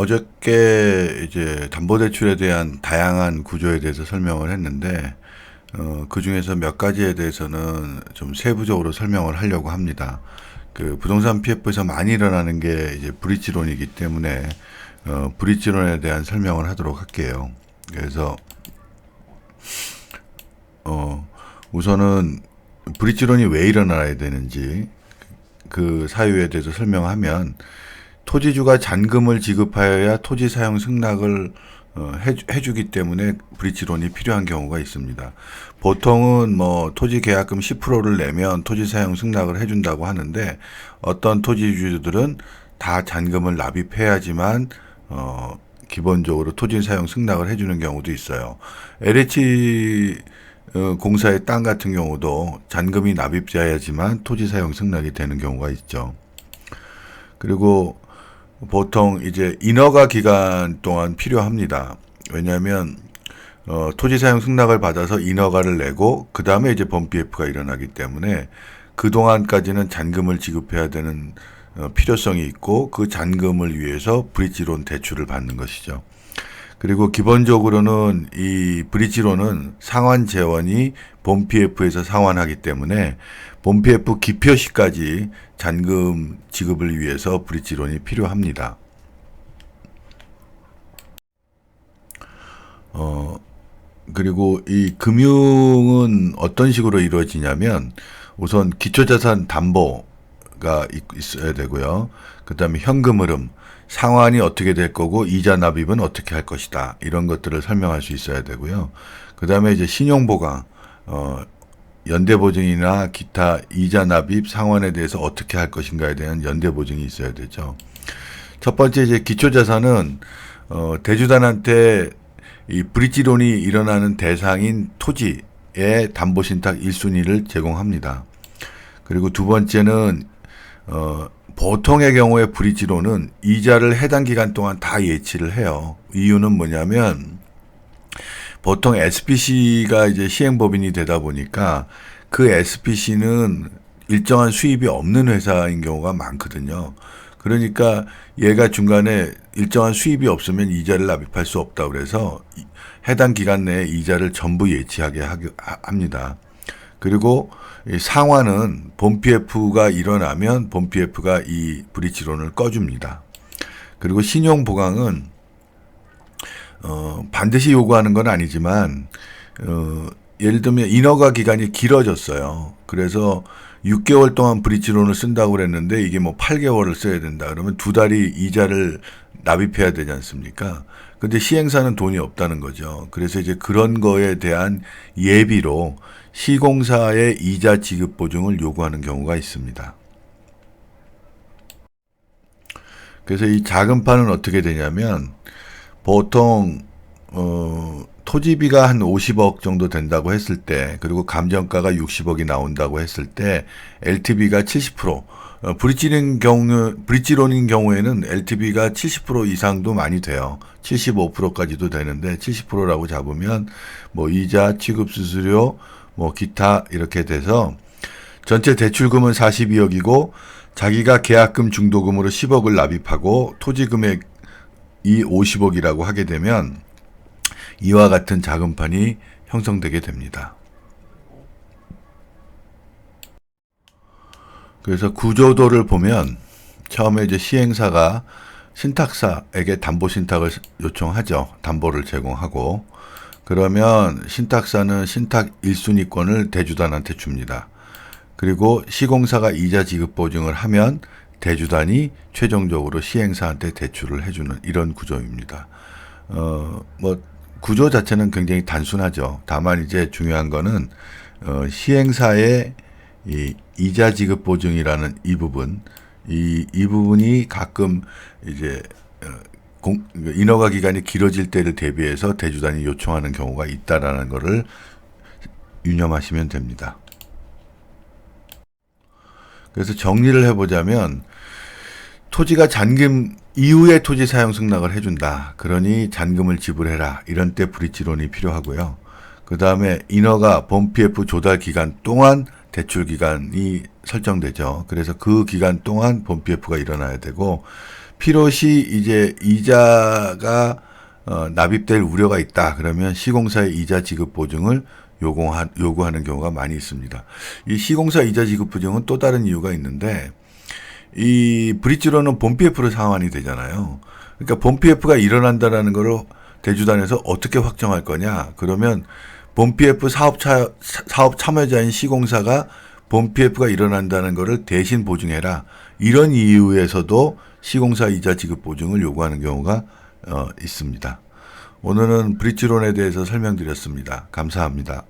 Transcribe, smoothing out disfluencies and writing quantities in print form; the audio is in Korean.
어저께 이제 담보대출에 대한 다양한 구조에 대해서 설명을 했는데, 그 중에서 몇 가지에 대해서는 좀 세부적으로 설명을 하려고 합니다. 그 부동산 PF에서 많이 일어나는 게 이제 브릿지론이기 때문에, 브릿지론에 대한 설명을 하도록 할게요. 그래서, 우선은 브릿지론이 왜 일어나야 되는지, 그 사유에 대해서 설명하면, 토지주가 잔금을 지급하여야 토지 사용 승낙을 해주기 때문에 브릿지론이 필요한 경우가 있습니다. 보통은 뭐 토지 계약금 10%를 내면 토지 사용 승낙을 해준다고 하는데, 어떤 토지주들은 다 잔금을 납입해야지만 기본적으로 토지 사용 승낙을 해주는 경우도 있어요. LH 공사의 땅 같은 경우도 잔금이 납입돼야지만 토지 사용 승낙이 되는 경우가 있죠. 그리고 보통 이제 인허가 기간 동안 필요합니다. 왜냐하면 토지 사용 승낙을 받아서 인허가를 내고 그 다음에 이제 범PF가 일어나기 때문에 그 동안까지는 잔금을 지급해야 되는 필요성이 있고, 그 잔금을 위해서 브릿지론 대출을 받는 것이죠. 그리고 기본적으로는 이 브릿지론은 상환 재원이 범PF에서 상환하기 때문에 범PF 기표 시까지 잔금 지급을 위해서 브릿지론이 필요합니다. 그리고 이 금융은 어떤 식으로 이루어지냐면, 우선 기초자산 담보가 있어야 되고요. 그 다음에 현금 흐름, 상환이 어떻게 될 거고 이자 납입은 어떻게 할 것이다, 이런 것들을 설명할 수 있어야 되고요. 그 다음에 이제 신용보강, 연대보증이나 기타 이자 납입 상환에 대해서 어떻게 할 것인가에 대한 연대보증이 있어야 되죠. 첫 번째 이제 기초자산은 대주단한테 이 브릿지론이 일어나는 대상인 토지의 담보신탁 1순위를 제공합니다. 그리고 두 번째는 보통의 경우에 브릿지론은 이자를 해당 기간 동안 다 예치를 해요. 이유는 뭐냐면, 보통 SPC가 이제 시행법인이 되다 보니까 그 SPC는 일정한 수입이 없는 회사인 경우가 많거든요. 그러니까 얘가 중간에 일정한 수입이 없으면 이자를 납입할 수 없다 그래서 해당 기간 내에 이자를 전부 예치하게 합니다. 그리고 상환은 범PF가 일어나면 범PF가 이 브릿지론을 꺼줍니다. 그리고 신용보강은 반드시 요구하는 건 아니지만, 예를 들면 인허가 기간이 길어졌어요. 그래서 6개월 동안 브릿지론을 쓴다고 그랬는데 이게 뭐 8개월을 써야 된다 그러면 2달이 이자를 납입해야 되지 않습니까? 근데 시행사는 돈이 없다는 거죠. 그래서 이제 그런 거에 대한 예비로 시공사의 이자 지급 보증을 요구하는 경우가 있습니다. 그래서 이 자금판은 어떻게 되냐면, 보통 토지비가 한 50억 정도 된다고 했을 때, 그리고 감정가가 60억이 나온다고 했을 때 LTV가 70%, 브릿지론인 경우에는 LTV가 70% 이상도 많이 돼요. 75%까지도 되는데 70%라고 잡으면 뭐 이자, 취급 수수료, 뭐 기타 이렇게 돼서 전체 대출금은 42억이고 자기가 계약금 중도금으로 10억을 납입하고 토지 금액이 50억이라고 하게 되면 이와 같은 자금판이 형성되게 됩니다. 그래서 구조도를 보면 처음에 이제 시행사가 신탁사에게 담보 신탁을 요청하죠. 담보를 제공하고, 그러면 신탁사는 신탁 1순위권을 대주단한테 줍니다. 그리고 시공사가 이자 지급 보증을 하면 대주단이 최종적으로 시행사한테 대출을 해주는 이런 구조입니다. 뭐 구조 자체는 굉장히 단순하죠. 다만 이제 중요한 거는 시행사의 이 이자 지급 보증이라는 이 부분, 이 부분이 가끔 이제 인허가 기간이 길어질 때를 대비해서 대주단이 요청하는 경우가 있다라는 것을 유념하시면 됩니다. 그래서 정리를 해보자면, 토지가 잔금 이후에 토지 사용 승낙을 해준다. 그러니 잔금을 지불해라. 이런 때 브릿지론이 필요하고요. 그 다음에 인허가 범PF 조달 기간 동안 대출 기간이 설정되죠. 그래서 그 기간 동안 범PF가 일어나야 되고, 필요시 이제 이자가 납입될 우려가 있다. 그러면 시공사의 이자 지급 보증을 요구하는 경우가 많이 있습니다. 이 시공사 이자 지급 보증은 또 다른 이유가 있는데, 이 브릿지론은 본 PF로 상환이 되잖아요. 그러니까 본 PF가 일어난다라는 거를 대주단에서 어떻게 확정할 거냐? 그러면 본 PF 사업 참여자인 시공사가 본 PF가 일어난다는 거를 대신 보증해라. 이런 이유에서도 시공사 이자 지급 보증을 요구하는 경우가 있습니다. 오늘은 브릿지론에 대해서 설명드렸습니다. 감사합니다.